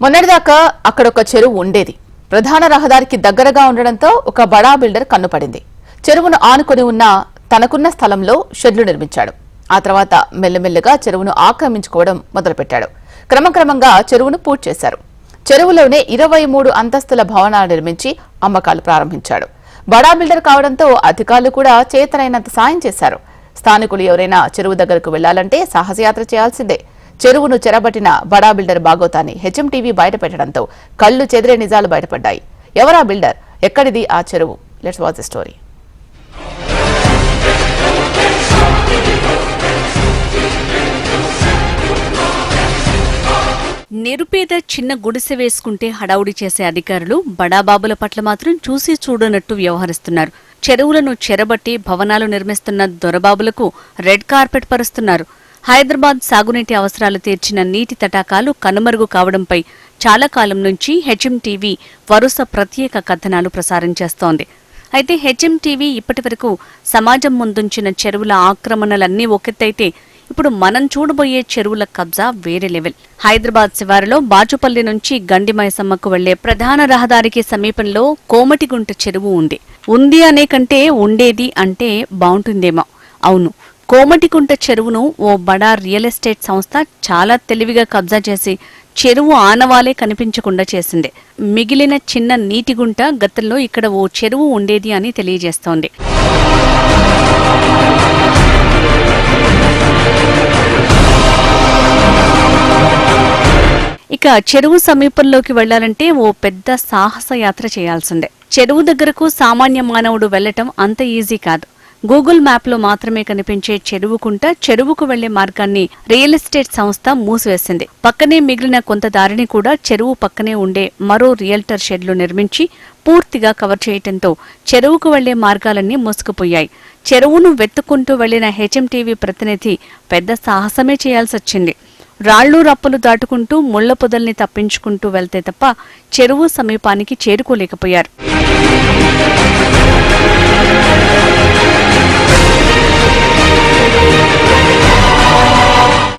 మొన్నటిదాకా అక్కడ ఒక చెరువు ఉండేది. ప్రధాన రహదారికి దగ్గరగా ఉండడంతో ఒక బడా బిల్డర్ కన్నుపడింది. చెరువును ఆనుకొని ఉన్న తనకున్న స్థలంలో షెడ్లు నిర్మించాడు. ఆ తర్వాత మెల్లమెల్లగా చెరువును ఆక్రమించుకోవడం మొదలుపెట్టాడు. క్రమక్రమంగా చెరువును పూర్తి చేశారు. చెరువులోనే 23 అంతస్తుల భవనాలు నిర్మించి అమ్మకాలు ప్రారంభించాడు. బడా బిల్డర్ కావడంతో అధికారులు కూడా చేతనైనంత సాయం చేశారు. స్థానికులు ఎవరైనా చెరువు దగ్గరకు వెళ్లాలంటే సాహసయాత్ర చేయాల్సిందే. చెరువును చెరబట్టిన బడా బిల్డర్ బాగోతాన్ని హెచ్ఎంటీవీ బయటపెట్టడంతో కళ్లు చెదిరే నిజాలు బయటపడ్డాయి. ఎవరా బిల్డర్, ఎక్కడిది ఆ చెరువు? Let's watch the story. నిరుపేద చిన్న గుడిసె వేసుకుంటే హడావుడి చేసే అధికారులు బడాబాబుల పట్ల మాత్రం చూసి చూడనట్టు వ్యవహరిస్తున్నారు. చెరువులను చెరబట్టి భవనాలు నిర్మిస్తున్న దొరబాబులకు రెడ్ కార్పెట్ పరుస్తున్నారు. హైదరాబాద్ సాగునీటి అవసరాలు తీర్చిన నీటి తటాకాలు కనుమరుగు కావడంపై చాలా కాలం నుంచి హెచ్ఎంటీవీ వరుస ప్రత్యేక కథనాలు ప్రసారం చేస్తోంది. అయితే హెచ్ఎంటీవీ ఇప్పటివరకు సమాజం ముందుంచిన చెరువుల ఆక్రమణలన్నీ ఒకెత్తైతే ఇప్పుడు మనం చూడబోయే చెరువుల కబ్జా వేరే లెవెల్. హైదరాబాద్ శివారులో బాచుపల్లి నుంచి గండిమైసమ్మకు వెళ్లే ప్రధాన రహదారికి సమీపంలో కోమటిగుంట చెరువు ఉంది అనే కంటే ఉండేది అంటే బాగుంటుందేమో. అవును, కోమటిగుంట చెరువును ఓ బడా రియల్ ఎస్టేట్ సంస్థ చాలా తెలివిగా కబ్జా చేసి చెరువు ఆనవాలే కనిపించకుండా చేసింది. మిగిలిన చిన్న నీటిగుంట గతంలో ఇక్కడ ఓ చెరువు ఉండేది అని తెలియజేస్తోంది. ఇక చెరువు సమీపంలోకి వెళ్లాలంటే ఓ పెద్ద సాహస యాత్ర చేయాల్సిందే. చెరువు దగ్గరకు సామాన్య మానవుడు వెళ్లటం అంత ఈజీ కాదు. గూగుల్ మ్యాప్లో మాత్రమే కనిపించే చెరువుకుంట చెరువుకు వెళ్లే మార్గాన్ని రియల్ ఎస్టేట్ సంస్థ మూసివేసింది. పక్కనే మిగిలిన కొంత దారిని కూడా చెరువు పక్కనే ఉండే మరో రియల్టర్ షెడ్లు నిర్మించి పూర్తిగా కవర్ చేయటంతో చెరువుకు వెళ్లే మార్గాలన్నీ మూసుకుపోయాయి. చెరువును వెతుక్కుంటూ వెళ్లిన హెచ్ఎంటీవీ ప్రతినిధి పెద్ద సాహసమే చేయాల్సొచ్చింది. రాళ్లు రప్పలు దాటుకుంటూ ముళ్ల పొదల్ని తప్పించుకుంటూ వెళ్తే తప్ప చెరువు సమీపానికి చేరుకోలేకపోయారు.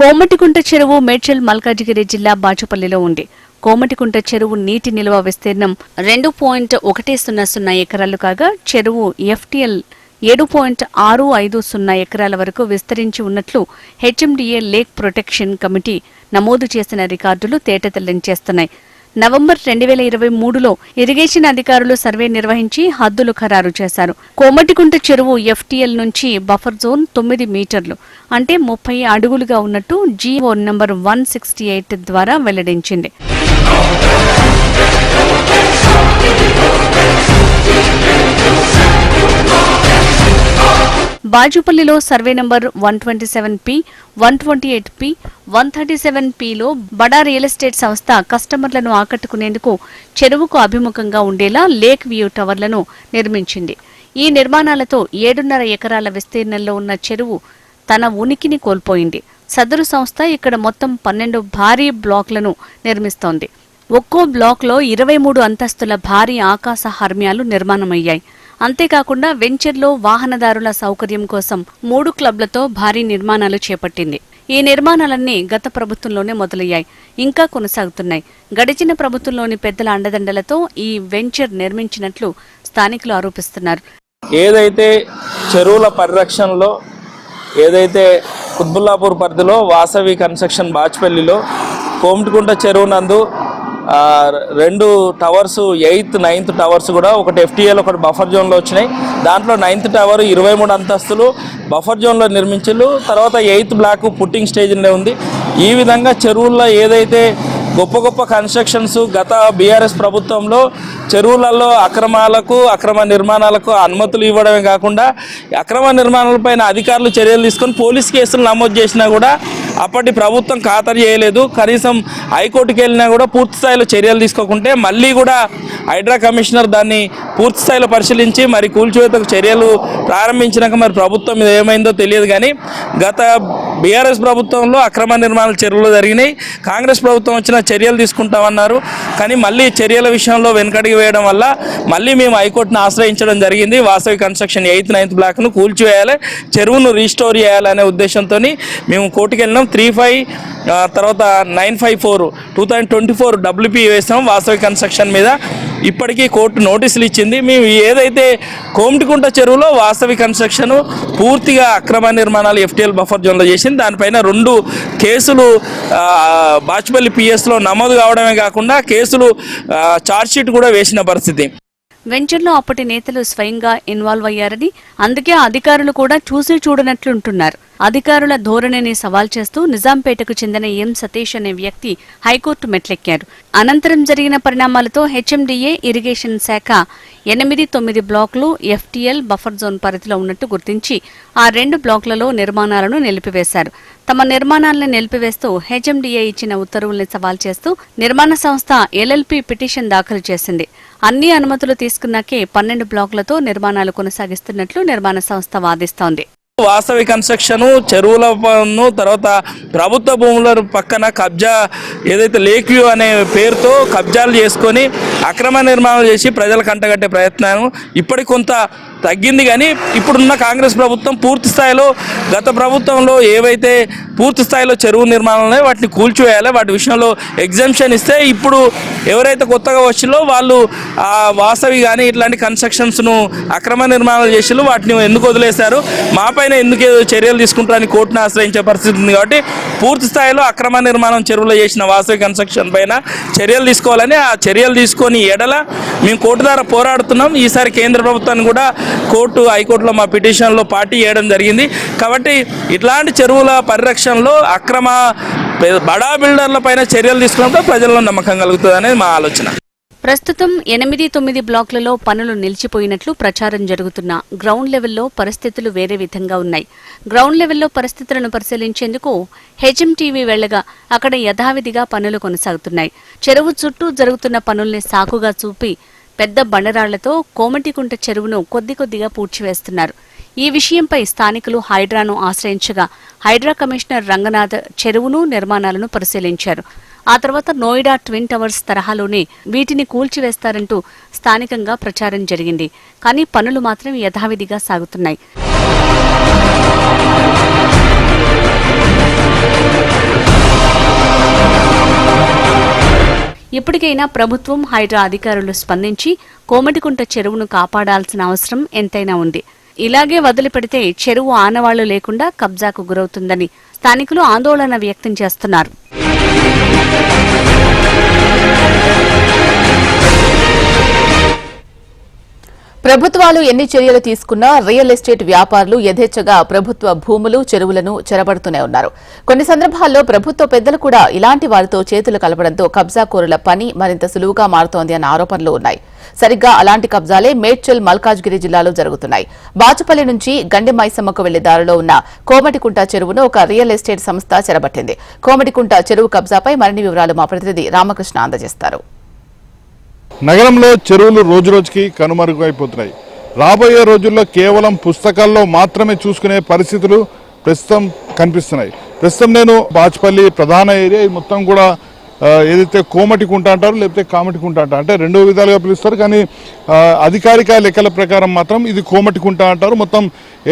కోమటికుంట చెరువు మేడ్చల్ మల్కాజిగిరి జిల్లా బాచుపల్లిలో ఉంది. కోమటికుంట చెరువు నీటి నిల్వ విస్తీర్ణం 2.100 ఎకరాలు కాగా చెరువు ఎఫ్టీఎల్ 7.650 ఎకరాల వరకు విస్తరించి ఉన్నట్లు హెచ్ఎండిఏ లేక్ ప్రొటెక్షన్ కమిటీ నమోదు చేసిన రికార్డులు తేటతెల్లంచేస్తున్నాయి. నవంబర్ 2023లో ఇరిగేషన్ అధికారులు సర్వే నిర్వహించి హద్దులు ఖరారు చేశారు. కోమటికుంట చెరువు ఎఫ్టీఎల్ నుంచి బఫర్ జోన్ 9 మీటర్లు అంటే 30 అడుగులుగా ఉన్నట్టు జీవో నంబర్ 168 ద్వారా వెల్లడించింది. బాజుపల్లిలో సర్వే నంబర్ 127P, 128P, 137Pలో బడా రియల్ ఎస్టేట్ సంస్థ కస్టమర్లను ఆకట్టుకునేందుకు చెరువుకు అభిముఖంగా ఉండేలా లేక్ వ్యూ టవర్లను నిర్మించింది. ఈ నిర్మాణాలతో 7.5 ఎకరాల విస్తీర్ణంలో ఉన్న చెరువు తన ఉనికిని కోల్పోయింది. సదరు సంస్థ ఇక్కడ మొత్తం 12 భారీ బ్లాక్లను నిర్మిస్తోంది. ఒక్కో బ్లాక్లో 23 అంతస్తుల భారీ ఆకాశ హర్మ్యాలు నిర్మాణమయ్యాయి. అంతేకాకుండా వెంచర్లో వాహనదారుల సౌకర్యం కోసం 3 క్లబ్లతో భారీ నిర్మాణాలు చేపట్టింది. ఈ నిర్మాణాలన్నీ గత ప్రభుత్వంలోనే మొదలయ్యాయి, ఇంకా కొనసాగుతున్నాయి. గడిచిన ప్రభుత్వంలోని పెద్దల అండదండలతో ఈ వెంచర్ నిర్మించినట్లు స్థానికులు ఆరోపిస్తున్నారు. ఏదైతే చెరువుల పరిరక్షణలో ఏదైతే కుత్బుల్లాపూర్ పరిధిలో వాసవి కన్స్ట్రక్షన్ బాచ్పల్లిలో కోమటికుంట చెరువు నందు 2 టవర్స్ 8th, 9th టవర్స్ కూడా ఒకటి ఎఫ్టీఎల్ ఒకటి బఫర్ జోన్లో వచ్చినాయి. దాంట్లో 9th టవర్ 23 అంతస్తులు బఫర్ జోన్లో నిర్మించారు. తర్వాత 8th బ్లాక్ పుట్టింగ్ స్టేజ్లో ఉంది. ఈ విధంగా చెరువుల్లో ఏదైతే గొప్ప గొప్ప కన్స్ట్రక్షన్స్ గత బీఆర్ఎస్ ప్రభుత్వంలో చెరువులలో అక్రమ నిర్మాణాలకు అనుమతులు ఇవ్వడమే కాకుండా అక్రమ నిర్మాణాలపైన అధికారులు చర్యలు తీసుకొని పోలీస్ కేసులు నమోదు చేసినా కూడా అప్పటి ప్రభుత్వం ఖాతరు చేయలేదు. కనీసం హైకోర్టుకి వెళ్ళినా కూడా పూర్తి స్థాయిలో చర్యలు తీసుకోకుంటే మళ్ళీ కూడా హైడ్రా కమిషనర్ దాన్ని పూర్తి స్థాయిలో పరిశీలించి మరి కూల్చివేతకు చర్యలు ప్రారంభించినాక మరి ప్రభుత్వం మీద ఏమైందో తెలియదు. కానీ గత బీఆర్ఎస్ ప్రభుత్వంలో అక్రమ నిర్మాణాలు చెరువులు జరిగినాయి. కాంగ్రెస్ ప్రభుత్వం వచ్చిన చర్యలు తీసుకుంటామన్నారు. కానీ మళ్ళీ చర్యల విషయంలో వెనకడిగి వేయడం వల్ల మళ్ళీ మేము హైకోర్టును ఆశ్రయించడం జరిగింది. వాసవి కన్స్ట్రక్షన్ 8th 9th బ్లాక్ను కూల్చివేయాలి, చెరువును రీస్టోర్ చేయాలనే ఉద్దేశంతో మేము కోర్టుకు వెళ్ళినాం. 3-5 తర్వాత 954 2024 WP వేసాం వాసవి కన్స్ట్రక్షన్ మీద. ఇప్పటికీ కోర్టు నోటీసులు ఇచ్చింది. మేము ఏదైతే కోమటికుంట చెరువులో వాసవి కన్స్ట్రక్షన్ పూర్తిగా అక్రమ నిర్మాణాలు FTL బఫర్ జోన్లో చేసింది, దానిపైన 2 కేసులు బాచుపల్లి PS లో నమోదు కావడమే కాకుండా కేసులు ఛార్జ్షీట్ కూడా వేసిన పరిస్థితి. వెంచర్లో అప్పటి నేతలు స్వయంగా ఇన్వాల్వ్ అయ్యారని, అందుకే అధికారులు కూడా చూసి చూడనట్లుంటున్నారు. అధికారుల ధోరణిని సవాల్ చేస్తూ నిజాంపేటకు చెందిన ఎం సతీష్ అనే వ్యక్తి హైకోర్టు మెట్లెక్కారు. అనంతరం జరిగిన పరిణామాలతో HMDA ఇరిగేషన్ శాఖ 8-9 బ్లాకులు FTL బఫర్ జోన్ పరిధిలో ఉన్నట్టు గుర్తించి ఆ 2 బ్లాకులలో నిర్మాణాలను నిలిపివేశారు. తమ నిర్మాణాలను నిలిపివేస్తూ HMDA ఇచ్చిన ఉత్తర్వుల్ని సవాల్ చేస్తూ నిర్మాణ సంస్థ LLP పిటిషన్ దాఖలు చేసింది. అన్ని అనుమతులు తీసుకున్నాకే 12 బ్లాకులతో నిర్మాణాలు కొనసాగిస్తున్నట్లు నిర్మాణ సంస్థ వాదిస్తోంది. వాసవి కన్స్ట్రక్షన్ చెరువుల పన్ను తర్వాత ప్రభుత్వ భూముల పక్కన కబ్జా ఏదైతే లేక్ వ్యూ అనే పేరుతో కబ్జాలు చేసుకొని అక్రమ నిర్మాణాలు చేసి ప్రజలకు అంటగట్టే ప్రయత్నం ఇప్పటికి కొంత తగ్గింది. కానీ ఇప్పుడున్న కాంగ్రెస్ ప్రభుత్వం పూర్తి స్థాయిలో గత ప్రభుత్వంలో ఏవైతే పూర్తి స్థాయిలో చెరువు నిర్మాణాలు ఉన్నాయో వాటిని కూల్చివేయాలి, వాటి విషయంలో ఎగ్జంప్షన్ ఇస్తే ఇప్పుడు ఎవరైతే కొత్తగా వచ్చిలో వాళ్ళు ఆ వాసవి కానీ ఇట్లాంటి కన్స్ట్రక్షన్స్ను అక్రమ నిర్మాణాలు చేసిలో వాటిని ఎందుకు వదిలేశారు, మాపైన ఎందుకు చర్యలు తీసుకుంటారని కోర్టును ఆశ్రయించే పరిస్థితి ఉంది. కాబట్టి పూర్తి స్థాయిలో అక్రమ నిర్మాణం చెరువులో చేసిన వాసవి కన్స్ట్రక్షన్ పైన చర్యలు తీసుకోవాలని, ఆ చర్యలు తీసుకొని ఎడల మేము కోర్టు ద్వారా పోరాడుతున్నాం. ఈసారి కేంద్ర ప్రభుత్వాన్ని కూడా హైకోర్టులో మా పిటిషన్లో పార్టీ చేయడం జరిగింది. కాబట్టి ఇట్లాంటి చెరువుల పరిరక్షణలో అక్రమ బడా బిల్డర్ల పైన చర్యలు తీసుకున్నప్పుడు ప్రజల్లో నమ్మకం కలుగుతుంది అనేది మా ఆలోచన. ప్రస్తుతం 8-9 బ్లాకులలో పనులు నిలిచిపోయినట్లు ప్రచారం జరుగుతున్న గ్రౌండ్ లెవెల్లో పరిస్థితులు వేరే విధంగా ఉన్నాయి. గ్రౌండ్ లెవెల్లో పరిస్థితులను పరిశీలించేందుకు HMTV వెళ్లగా అక్కడ యథావిధిగా పనులు కొనసాగుతున్నాయి. చెరువు చుట్టూ జరుగుతున్న పనుల్ని సాకుగా చూపి పెద్ద బండరాళ్లతో కోమటికుంట చెరువును కొద్దిగా పూడ్చివేస్తున్నారు. ఈ విషయంపై స్థానికులు హైడ్రాను ఆశ్రయించగా హైడ్రా కమిషనర్ రంగనాథ్ చెరువును నిర్మాణాలను పరిశీలించారు. ఆ తర్వాత నోయిడా ట్విన్ టవర్స్ తరహాలోనే వీటిని కూల్చివేస్తారంటూ స్థానికంగా ప్రచారం జరిగింది. కానీ పనులు మాత్రం యథావిధిగా సాగుతున్నాయి. ఇప్పటికైనా ప్రభుత్వం, హైడ్రా అధికారులు స్పందించి కోమటికుంట చెరువును కాపాడాల్సిన అవసరం ఎంతైనా ఉంది. ఇలాగే వదిలిపెడితే చెరువు ఆనవాళ్లు లేకుండా కబ్జాకు గురవుతుందని స్థానికులు ఆందోళన వ్యక్తం చేస్తున్నారు. ప్రభుత్వాలు ఎన్ని చర్యలు తీసుకున్నా రియల్ ఎస్టేట్ వ్యాపారులు యథేచ్ఛగా ప్రభుత్వ భూములు, చెరువులను చెరబడుతూనే ఉన్నారు. కొన్ని సందర్భాల్లో ప్రభుత్వ పెద్దలు కూడా ఇలాంటి వారితో చేతులు కలపడంతో కబ్జాకోరుల పని మరింత సులువుగా మారుతోంది అన్న ఆరోపణలు ఉన్నాయి. సరిగ్గా అలాంటి కబ్జాలే మేడ్చల్, మల్కాజ్గిరి జిల్లాలో జరుగుతున్నాయి. బాచుపల్లి నుంచి గండి మైసమ్మకు వెళ్లే దారిలో ఉన్న కోమటికుంట చెరువును ఒక రియల్ ఎస్టేట్ సంస్థ చెరబట్టింది. కోమటికుంట చెరువు కబ్జాపై మరిన్ని వివరాలు మా ప్రతినిధి రామకృష్ణ అందజేస్తారు. నగరంలో చెరువులు రోజురోజుకి కనుమరుగైపోతున్నాయి. రాబోయే రోజుల్లో కేవలం పుస్తకాల్లో మాత్రమే చూసుకునే పరిస్థితులు ప్రస్తుతం కనిపిస్తున్నాయి. ప్రస్తుతం నేను బాచుపల్లి ప్రధాన ఏరియా మొత్తం కూడా ఏదైతే కోమటికుంట అంటారు, లేకపోతే కామటికుంట అంటారు, అంటే 2 విధాలుగా పిలుస్తారు. కానీ అధికారిక లెక్కల ప్రకారం మాత్రం ఇది కోమటికుంట అంటారు. మొత్తం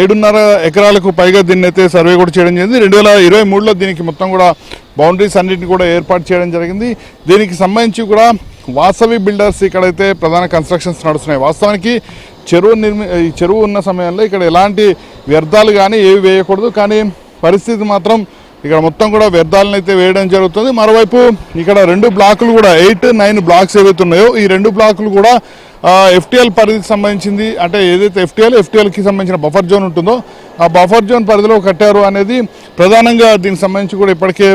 7.5 ఎకరాలకు పైగా దీన్ని అయితే సర్వే కూడా చేయడం జరిగింది. 2023లో దీనికి మొత్తం కూడా బౌండరీస్ అన్నింటినీ కూడా ఏర్పాటు చేయడం జరిగింది. దీనికి సంబంధించి కూడా వాసవి బిల్డర్స్ ఇక్కడైతే ప్రధాన కన్స్ట్రక్షన్స్ నడుస్తున్నాయి. వాస్తవానికి చెరువు ఉన్న సమయంలో ఇక్కడ ఎలాంటి వ్యర్థాలు కానీ ఏవి వేయకూడదు. కానీ పరిస్థితి మాత్రం ఇక్కడ మొత్తం కూడా వ్యర్థాలను అయితే వేయడం జరుగుతుంది. మరోవైపు ఇక్కడ 2 బ్లాకులు కూడా 8-9 బ్లాక్స్ ఏవైతే ఉన్నాయో ఈ 2 బ్లాకులు కూడా FTL పరిధికి సంబంధించింది. అంటే ఏదైతే FTLకి సంబంధించిన బఫర్ జోన్ ఉంటుందో ఆ బఫర్ జోన్ పరిధిలో కట్టారు అనేది ప్రధానంగా దీనికి సంబంధించి కూడా ఇప్పటికే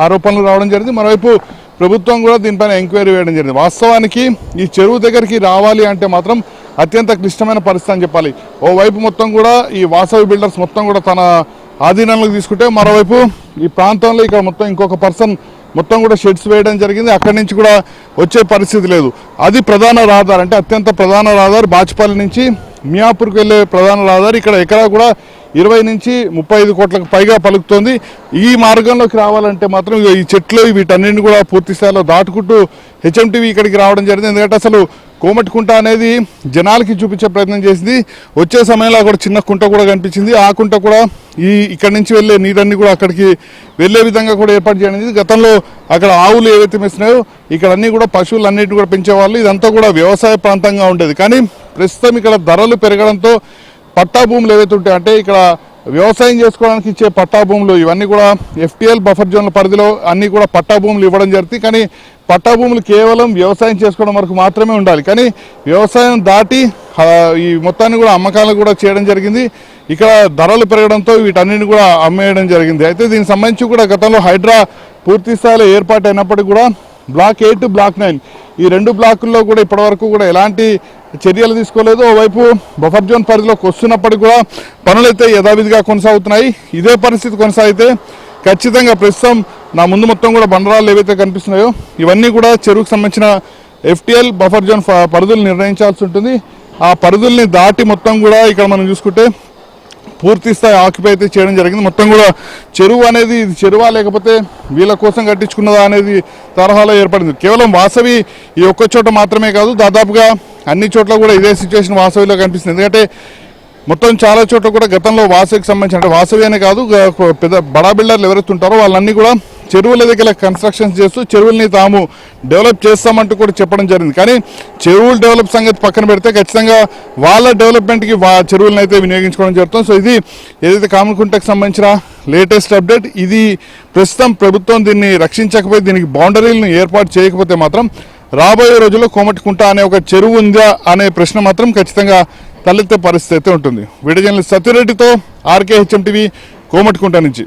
ఆరోపణలు రావడం జరిగింది. మరోవైపు ప్రభుత్వం కూడా దీనిపైన ఎంక్వైరీ వేయడం జరిగింది. వాస్తవానికి ఈ చెరువు దగ్గరికి రావాలి అంటే మాత్రం అత్యంత క్లిష్టమైన పరిస్థితి అని చెప్పాలి. ఓవైపు మొత్తం కూడా ఈ వాసవి బిల్డర్స్ మొత్తం కూడా తన ఆధీనంలోకి తీసుకుంటే, మరోవైపు ఈ ప్రాంతంలో ఇక్కడ మొత్తం ఇంకొక పర్సన్ మొత్తం కూడా షెడ్స్ వేయడం జరిగింది. అక్కడి నుంచి కూడా వచ్చే పరిస్థితి లేదు. అది ప్రధాన రహదారి, అంటే అత్యంత ప్రధాన రహదారి బాచుపల్లి నుంచి మియాపూర్కి వెళ్ళే ప్రధాన రహదారి. ఇక్కడ ఎక్కడా కూడా 20 నుంచి 35 కోట్లకు పైగా పలుకుతోంది. ఈ మార్గంలోకి రావాలంటే మాత్రం ఈ చెట్లు వీటన్నింటిని కూడా పూర్తి స్థాయిలో దాటుకుంటూ హెచ్ఎంటీవీ ఇక్కడికి రావడం జరిగింది. ఎందుకంటే అసలు కోమటికుంట అనేది జనాలకి చూపించే ప్రయత్నం చేసింది. వచ్చే సమయంలో అక్కడ చిన్న కుంట కూడా కనిపించింది. ఆ కుంట కూడా ఇక్కడి నుంచి వెళ్ళే నీరన్నీ కూడా అక్కడికి వెళ్ళే విధంగా కూడా ఏర్పాటు చేయడం. గతంలో అక్కడ ఆవులు ఏవైతే మెస్తున్నాయో ఇక్కడ అన్నీ కూడా పశువులు అన్నింటినీ కూడా పెంచేవాళ్ళు. ఇదంతా కూడా వ్యవసాయ ప్రాంతంగా ఉండేది. కానీ ప్రస్తుతం ఇక్కడ ధరలు పెరగడంతో పట్టా భూములు ఏవైతే ఉంటాయి, అంటే ఇక్కడ వ్యవసాయం చేసుకోవడానికి ఇచ్చే పట్టా భూములు ఇవన్నీ కూడా FTL బఫర్ జోన్ల పరిధిలో అన్నీ కూడా పట్టా భూములు ఇవ్వడం జరుగుతుంది. కానీ పట్టా భూములు కేవలం వ్యవసాయం చేసుకోవడం వరకు మాత్రమే ఉండాలి. కానీ వ్యవసాయం దాటి ఈ మొత్తాన్ని కూడా అమ్మకాలు కూడా చేయడం జరిగింది. ఇక్కడ ధరలు పెరగడంతో వీటన్నిటిని కూడా అమ్మేయడం జరిగింది. అయితే దీనికి సంబంధించి కూడా గతంలో హైడ్రా పూర్తి స్థాయిలో ఏర్పాటు అయినప్పటికీ కూడా బ్లాక్ 8, బ్లాక్ 9 ఈ 2 బ్లాకుల్లో కూడా ఇప్పటివరకు కూడా ఎలాంటి చర్యలు తీసుకోలేదు. ఓవైపు బఫర్ జోన్ పరిధిలోకి వస్తున్నప్పటికీ కూడా పనులైతే యథావిధిగా కొనసాగుతున్నాయి. ఇదే పరిస్థితి కొనసాగితే ఖచ్చితంగా ప్రస్తుతం నా ముందు మొత్తం కూడా బండరాళ్ళు ఏవైతే కనిపిస్తున్నాయో ఇవన్నీ కూడా చెరువుకు సంబంధించిన FTL బఫర్ జోన్ పరిధులు నిర్ణయించాల్సి ఉంటుంది. ఆ పరిధుల్ని దాటి మొత్తం కూడా ఇక్కడ మనం చూసుకుంటే పూర్తి స్థాయి ఆక్యుపై అయితే చేయడం జరిగింది. మొత్తం కూడా చెరువు అనేది ఇది చెరువా లేకపోతే వీళ్ళ కోసం కట్టించుకున్నదా అనేది తరహాలో ఏర్పడింది. కేవలం వాసవి ఈ ఒక్క చోట మాత్రమే కాదు, దాదాపుగా అన్ని చోట్ల కూడా ఇదే సిచ్యువేషన్ వాసవిలో కనిపిస్తుంది. ఎందుకంటే మొత్తం చాలా చోట్ల కూడా గతంలో వాసవికి సంబంధించి, అంటే వాసవి అనే కాదు పెద్ద బడా బిల్డర్లు ఎవరైతే ఉంటారో వాళ్ళన్నీ కూడా చెరువుల దగ్గర కన్స్ట్రక్షన్స్ చేస్తూ చెరువుల్ని తాము డెవలప్ చేస్తామంటూ కూడా చెప్పడం జరిగింది. కానీ చెరువులు డెవలప్ సంగతి పక్కన పెడితే ఖచ్చితంగా వాళ్ళ డెవలప్మెంట్కి చెరువులను అయితే వినియోగించుకోవడం జరుగుతుంది. సో ఇది ఏదైతే కామన్కుంటకు సంబంధించిన లేటెస్ట్ అప్డేట్. ఇది ప్రస్తుతం ప్రభుత్వం దీన్ని రక్షించకపోతే, దీనికి బౌండరీలను ఏర్పాటు చేయకపోతే మాత్రం రాబోయే రోజుల్లో కోమటికుంట అనే ఒక చెరువు ఉందా అనే ప్రశ్న మాత్రం ఖచ్చితంగా తలెత్తే పరిస్థితి అయితే ఉంటుంది. వీడియో జర్నలిస్ట్ సత్యరెడ్డితో RK HMTV కోమటికుంట నుంచి.